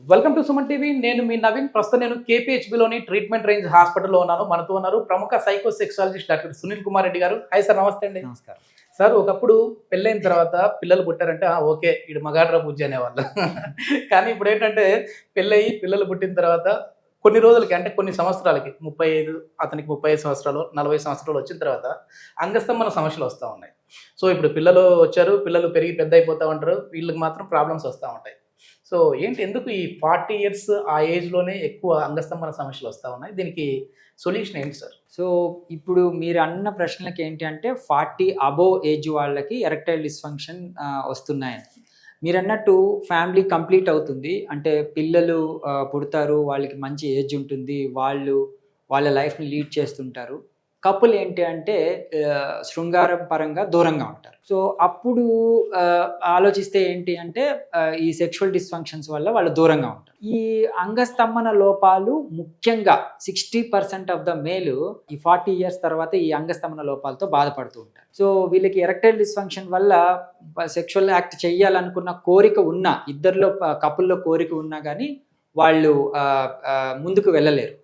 Welcome to Suman TV. నేను మీ నవీన్. ప్రస్తుతం నేను కేపీహెచ్బిలోని ట్రీట్మెంట్ రేంజ్ హాస్పిటల్లో ఉన్నాను. మనతో ఉన్నారు ప్రముఖ psycho sexologist doctor Sunil Kumar Reddy garu. Hi sir, నమస్తే అండి. నమస్కారం. సార్, ఒకప్పుడు పెళ్ళైన తర్వాత పిల్లలు పుట్టారంటే ఓకే, ఇడు మగాడ్రా బుజ్జి అనేవాళ్ళు. కానీ ఇప్పుడు ఏంటంటే పెళ్ళయి పిల్లలు పుట్టిన తర్వాత కొన్ని రోజులకి, అంటే కొన్ని సంవత్సరాలకి, 35, అతనికి 35 సంవత్సరాలు, 40 సంవత్సరాలు వచ్చిన తర్వాత అంగస్తంభన సమస్యలు వస్తూ ఉన్నాయి. సో ఇప్పుడు పిల్లలు వచ్చారు, పిల్లలు పెరిగి పెద్ద అయిపోతూ ఉంటారు, వీళ్ళకి మాత్రం ప్రాబ్లమ్స్ వస్తూ ఉంటాయి. సో ఏంటి, ఎందుకు ఈ 40 ఇయర్స్ ఆ ఏజ్లోనే ఎక్కువ అంగస్తంభన సమస్యలు వస్తూ ఉన్నాయి? దీనికి సొల్యూషన్ ఏంటి సార్? సో ఇప్పుడు మీరు అన్న ప్రశ్నలకి ఏంటి అంటే 40 అబోవ్ ఏజ్ వాళ్ళకి ఎరెక్టైల్ డిస్ఫంక్షన్ వస్తున్నాయని. మీరు అన్నట్టు ఫ్యామిలీ కంప్లీట్ అవుతుంది, అంటే పిల్లలు పుడతారు, వాళ్ళకి మంచి ఏజ్ ఉంటుంది, వాళ్ళ లైఫ్ని లీడ్ చేస్తుంటారు. కపుల్ ఏంటి అంటే శృంగారం పరంగా దూరంగా ఉంటారు. సో అప్పుడు ఆలోచిస్తే ఏంటి అంటే ఈ సెక్షువల్ డిస్ఫంక్షన్స్ వల్ల వాళ్ళు దూరంగా ఉంటారు. ఈ అంగస్తంభన లోపాలు ముఖ్యంగా 60% ఆఫ్ ద మేలు ఈ 40 ఇయర్స్ తర్వాత ఈ అంగస్తంభన లోపాలతో బాధపడుతూ ఉంటారు. సో వీళ్ళకి ఎరెక్టైల్ డిస్ఫంక్షన్ వల్ల సెక్షువల్ యాక్ట్ చేయాలనుకున్న కోరిక ఉన్నా, ఇద్దరిలో కపుల్లో కోరిక ఉన్నా కానీ వాళ్ళు ముందుకు వెళ్ళలేరు.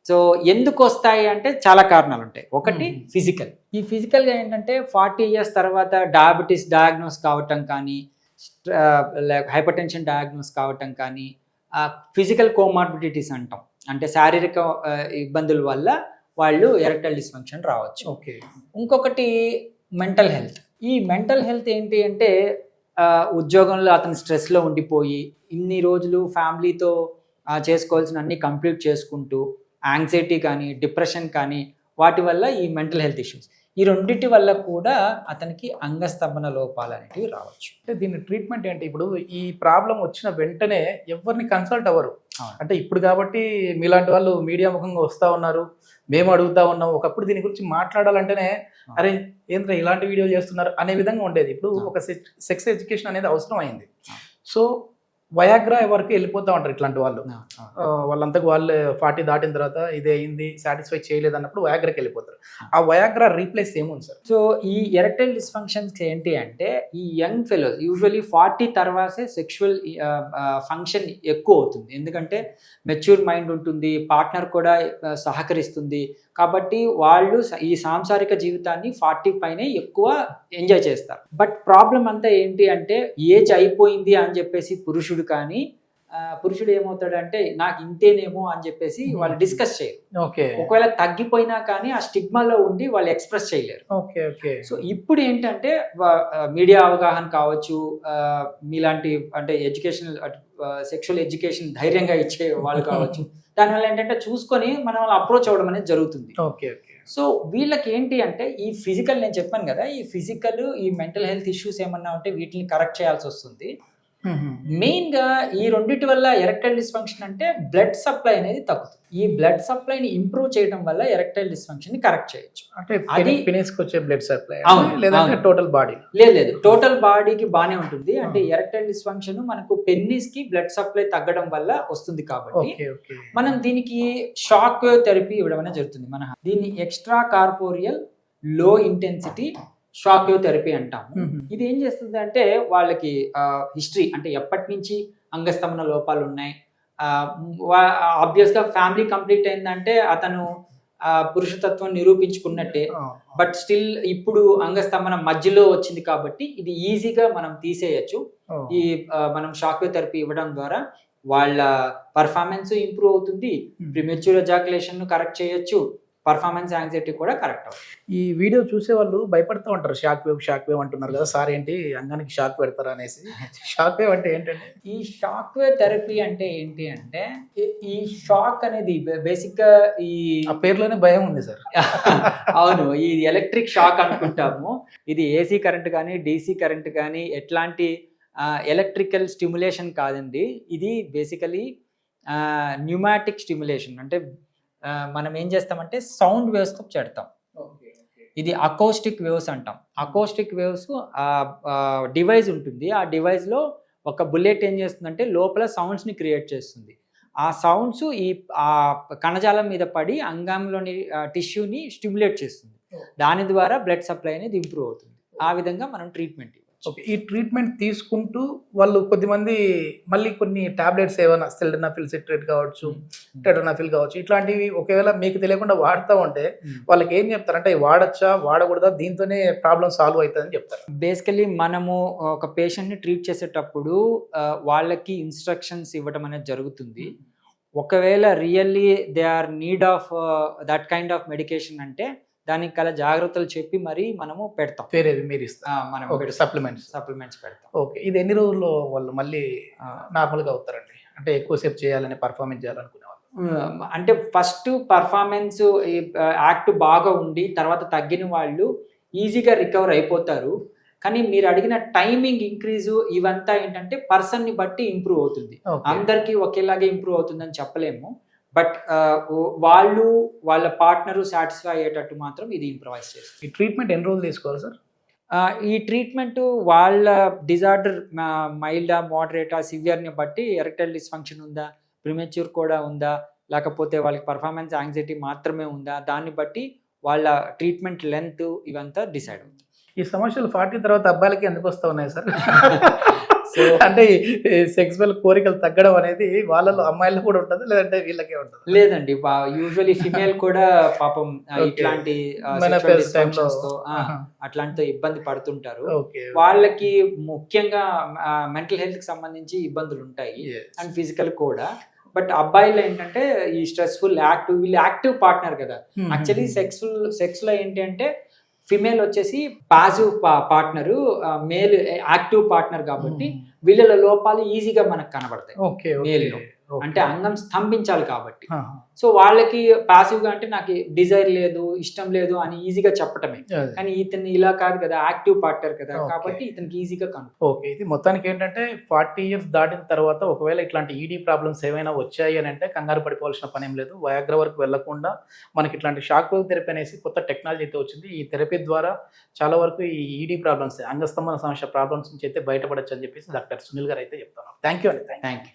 సో ఎందుకు వస్తాయి అంటే చాలా కారణాలు ఉంటాయి. ఒకటి ఫిజికల్. ఈ ఫిజికల్గా ఏంటంటే 40 ఇయర్స్ తర్వాత డయాబెటీస్ డయాగ్నోస్ కావటం కానీ, హైపర్ టెన్షన్ డయాగ్నోస్ కావటం కానీ, ఫిజికల్ కోమార్బిడిటీస్ అంటాం, అంటే శారీరక ఇబ్బందుల వల్ల వాళ్ళు ఎరెక్టైల్ డిస్ఫంక్షన్ రావచ్చు. ఓకే. ఇంకొకటి మెంటల్ హెల్త్. ఈ మెంటల్ హెల్త్ ఏంటి అంటే ఉద్యోగంలో అతను స్ట్రెస్లో ఉండిపోయి ఇన్ని రోజులు ఫ్యామిలీతో చేసుకోవాల్సిన అన్ని కంప్లీట్ చేసుకుంటూ యాంగ్జైటీ కానీ, డిప్రెషన్ కానీ, వాటి వల్ల ఈ మెంటల్ హెల్త్ ఇష్యూస్, ఈ రెండింటి వల్ల కూడా అతనికి అంగస్తంభన లోపాలు అనేవి రావచ్చు. అంటే దీని ట్రీట్మెంట్ ఏంటి? ఇప్పుడు ఈ ప్రాబ్లం వచ్చిన వెంటనే ఎవరిని కన్సల్ట్ అవ్వరు. అంటే ఇప్పుడు కాబట్టి మీలాంటి వాళ్ళు మీడియా ముఖంగా వస్తూ ఉన్నారు, మేము అడుగుతా ఉన్నాం. ఒకప్పుడు దీని గురించి మాట్లాడాలంటేనే అరే ఏంద్రా ఇలాంటి వీడియోలు చేస్తున్నారు అనే విధంగా ఉండేది. ఇప్పుడు ఒక సెక్స్ ఎడ్యుకేషన్ అనేది అవసరం అయింది. సో వయాగ్రా వరకు వెళ్ళిపోతూ ఉంటారు ఇట్లాంటి వాళ్ళు. వాళ్ళంతకు వాళ్ళు 40 దాటిన తర్వాత ఇదే అయింది, సాటిస్ఫై చేయలేదు అన్నప్పుడు వయాగ్రాకి వెళ్ళిపోతారు. ఆ వయాగ్రా రీప్లేస్ ఏముంది సార్? సో ఈ ఎరెక్టైల్ డిస్ఫంక్షన్స్ ఏంటి అంటే ఈ యంగ్ ఫెలోస్ యూజువల్లీ 40 తర్వాతే సెక్షువల్ ఫంక్షన్ ఎక్కువ అవుతుంది. ఎందుకంటే మెచ్యూర్ మైండ్ ఉంటుంది, పార్ట్నర్ కూడా సహకరిస్తుంది, కాబట్టి వాళ్ళు ఈ సాంసారిక జీవితాన్ని 40 పైనే ఎక్కువ ఎంజాయ్ చేస్తారు. బట్ ప్రాబ్లం అంతా ఏంటి అంటే ఏజ్ అయిపోయింది అని చెప్పేసి పురుషుడు ఏమవుతాడంటే నాకు ఇంతేనేమో అని చెప్పేసి వాళ్ళు డిస్కస్ చేయరు. ఓకే. ఒకవేళ తగ్గిపోయినా కానీ ఆ స్టిగ్మాలో ఉండి వాళ్ళు ఎక్స్ప్రెస్ చేయలేరు. Okay okay. సో ఇప్పుడు ఏంటంటే మీడియా అవగాహన కావచ్చు, మీలాంటి అంటే ఎడ్యుకేషనల్ సెక్షువల్ ఎడ్యుకేషన్ ధైర్యంగా ఇచ్చే వాళ్ళు కావచ్చు, దానివల్ల ఏంటంటే చూసుకొని మనం అప్రోచ్ అవ్వడం అనేది జరుగుతుంది. Okay okay. సో వీళ్ళకి ఏంటి అంటే ఈ ఫిజికల్, నేను చెప్పాను కదా, ఈ ఫిజికల్ ఈ మెంటల్ హెల్త్ ఇష్యూస్ ఏమన్నా ఉంటే వీటిని కరెక్ట్ చేయాల్సి వస్తుంది. మెయిన్ గా ఈ రెండింటి వల్ల ఎరెక్టైల్ డిస్ఫంక్షన్ అంటే బ్లడ్ సప్లై అనేది తగ్గుతుంది. ఈ బ్లడ్ సప్లైని ఇంప్రూవ్ చేయడం వల్ల ఎరెక్టైల్ డిస్ఫంక్షన్ ని కరెక్ట్ చేయొచ్చు. అంటే అది పెనిస్కి వచ్చే బ్లడ్ సప్లై లేదంటే టోటల్ బాడీ? లేదు, టోటల్ బాడీకి బానే ఉంటుంది. అంటే ఎరెక్టైల్ డిస్ఫంక్షన్ మనకు పెన్నిస్ కి బ్లడ్ సప్లై తగ్గడం వల్ల వస్తుంది. కాబట్టి మనం దీనికి షాక్ వేవ్ థెరపీ ఇవ్వడం అనేది జరుగుతుంది. మన దీన్ని ఎక్స్ట్రా కార్పోరియల్ లో ఇంటెన్సిటీ షాక్ వేవ్ థెరపీ అంటాము. ఇది ఏం చేస్తుంది అంటే వాళ్ళకి హిస్టరీ, అంటే ఎప్పటి నుంచి అంగస్తంభన లోపాలు ఉన్నాయి, ఆబ్వియస్ గా ఫ్యామిలీ కంప్లీట్ అయిందంటే అతను పురుషతత్వం నిరూపించుకున్నట్టే. బట్ స్టిల్ ఇప్పుడు అంగస్తంభన మధ్యలో వచ్చింది కాబట్టి ఇది ఈజీగా మనం తీసేయచ్చు. ఈ మనం షాక్ వేవ్ థెరపీ ఇవ్వడం ద్వారా వాళ్ళ పర్ఫార్మెన్స్ ఇంప్రూవ్ అవుతుంది, ప్రిమెచ్యూర్ ఎజాకులేషన్ కరెక్ట్ చేయొచ్చు, పర్ఫార్మెన్స్ యాంగ్జైటీ కూడా కరెక్ట్ అవుతుంది. ఈ వీడియో చూసే వాళ్ళు భయపడుతూ ఉంటారు, షాక్ వేవ్ అంటున్నారు కదా సార్, ఏంటి అంగానికి షాక్ పెడతారా అనేసి. షాక్ వేవ్ అంటే ఏంటంటే? ఈ షాక్ వేవ్ థెరపీ అంటే ఏంటి అంటే ఈ షాక్ అనేది బేసిక్ గా ఈ పేరులోనే భయం ఉంది సార్. అవును, ఈ ఎలక్ట్రిక్ షాక్ అనుకుంటాము. ఇది ఏసీ కరెంట్ కానీ డీసీ కరెంట్ కానీ ఎట్లాంటి ఎలక్ట్రికల్ స్టిమ్యులేషన్ కాదండి. ఇది బేసికలీ న్యూమాటిక్ స్టిమ్యులేషన్. అంటే మనం ఏం చేస్తామంటే సౌండ్ వేవ్స్తో చెడతాం. ఇది అకౌస్టిక్ వేవ్స్ అంటాం. అకౌస్టిక్ వేవ్స్ డివైస్ ఉంటుంది, ఆ డివైస్లో ఒక బుల్లెట్ ఏం చేస్తుందంటే లోపల సౌండ్స్ని క్రియేట్ చేస్తుంది. ఆ సౌండ్స్ ఈ కణజాలం మీద పడి అంగంలోని టిష్యూని స్టిమ్యులేట్ చేస్తుంది. దాని ద్వారా బ్లడ్ సప్లై అనేది ఇంప్రూవ్ అవుతుంది. ఆ విధంగా మనం ట్రీట్మెంట్ ఓకే, ఈ ట్రీట్మెంట్ తీసుకుంటూ వాళ్ళు కొద్దిమంది మళ్ళీ కొన్ని టాబ్లెట్స్ ఏమైనా సెల్డనాఫిల్ సిట్రేట్ కావచ్చు, టెటనాఫిల్ కావచ్చు, ఇట్లాంటివి ఒకవేళ మీకు తెలియకుండా వాడుతూ ఉంటే వాళ్ళకి ఏం చెప్తారు? అంటే వాడచ్చా వాడకూడదా, దీంతోనే ప్రాబ్లం సాల్వ్ అవుతుందని చెప్తారు? బేసికలీ మనము ఒక పేషెంట్ని ట్రీట్ చేసేటప్పుడు వాళ్ళకి ఇన్స్ట్రక్షన్స్ ఇవ్వడం అనేది జరుగుతుంది. ఒకవేళ really they are need of that kind of medication అంటే దానికి గల జాగ్రత్తలు చెప్పి మరి మనము పెడతాం. వేరేవి మీరు ఇస్తారు? మనం సప్లిమెంట్స్ పెడతాం. ఓకే, ఇది ఎన్ని రోజుల్లో వాళ్ళు మళ్ళీ నార్మల్గా అవుతారండి? అంటే ఎక్కువసేపు చేయాలని, పర్ఫార్మెన్స్ చేయాలనుకునే వాళ్ళు? అంటే ఫస్ట్ పర్ఫార్మెన్స్ యాక్ట్ బాగా ఉండి తర్వాత తగ్గిన వాళ్ళు ఈజీగా రికవర్ అయిపోతారు. కానీ మీరు అడిగిన టైమింగ్ ఇంక్రీజు ఇవంతా ఏంటంటే పర్సన్ని బట్టి ఇంప్రూవ్ అవుతుంది. అందరికీ ఒకేలాగే ఇంప్రూవ్ అవుతుందని చెప్పలేము. బట్ వాళ్ళు వాళ్ళ పార్ట్నరు సాటిస్ఫై అయ్యేటట్టు మాత్రం ఇది ఇంప్రవైజ్ చేస్తుంది. ఈ ట్రీట్మెంట్ ఎన్ని రోజులు తీసుకోవాలి సార్? ఈ ట్రీట్మెంట్ వాళ్ళ డిజార్డర్ మైల్డా, మోడరేటా, సివియర్ని బట్టి ఎరెక్టైల్ డిస్ఫంక్షన్ ఉందా, ప్రిమెచ్యూర్ కూడా ఉందా, లేకపోతే వాళ్ళకి పర్ఫార్మెన్స్ యాంగ్జైటీ మాత్రమే ఉందా, దాన్ని బట్టి వాళ్ళ ట్రీట్మెంట్ లెంత్ ఇవంతా డిసైడ్ అవుతుంది. ఈ సమస్యలు 40 తర్వాత అబ్బాయిలకి ఎందుకు వస్తూ ఉన్నాయి సార్? సో అంటే సెక్సువల్ కోరికలు తగ్గడం అనేది వాళ్ళలో అమ్మాయిలు కూడా ఉంటుంది, లేదంటే వీళ్ళకే ఉంటుంది? లేదండి, యూజువల్లీ ఫిమేల్ కూడా పాపం ఇట్లాంటి అట్లాంటితో ఇబ్బంది పడుతుంటారు. వాళ్ళకి ముఖ్యంగా మెంటల్ హెల్త్ కి సంబంధించి ఇబ్బందులు ఉంటాయి అండ్ ఫిజికల్ కూడా. బట్ అబ్బాయిలు ఏంటంటే ఈ స్ట్రెస్ఫుల్ వీళ్ళు యాక్టివ్ పార్ట్నర్ కదా. యాక్చువల్లీ సెక్స్ లో ఏంటి అంటే ఫిమేల్ వచ్చేసి passive partner, male active partner కాబట్టి వీళ్ళ లోపాలు ఈజీగా మనకు కనబడతాయి. మేల్లో అంటే అంగం స్తంభించాలి కాబట్టి. సో వాళ్ళకి పాసివ్ గా అంటే నాకు డిజైర్ లేదు, ఇష్టం లేదు అని ఈజీగా చెప్పటమే. కానీ ఇతను ఇలా కాదు కదా, యాక్టివ్ పార్ట్నర్ కదా, కాబట్టి ఇతనికి ఈజీగా కను. ఓకే, ఇది మొత్తానికి ఏంటంటే 40 years దాటిన తర్వాత ఒకవేళ ఇట్లాంటి ఈడీ ప్రాబ్లమ్స్ ఏమైనా వచ్చాయి అని అంటే కంగారు పడిపోవాల్సిన పని ఏం లేదు. వయాగ్రా వరకు వెళ్లకుండా మనకి ఇట్లాంటి షాక్ వేవ్ థెరపీ అనేసి కొత్త టెక్నాలజీ అయితే వచ్చింది. ఈ థెరపీ ద్వారా చాలా వరకు ఈ ఈడీ ప్రాబ్లమ్స్, అంగస్తంభన సమస్య ప్రాబ్లమ్స్ నుంచి అయితే బయటపడచ్చు అని చెప్పేసి డాక్టర్ సునీల్ గారు అయితే చెప్తున్నారు. థ్యాంక్ యూ అండి. Thank you.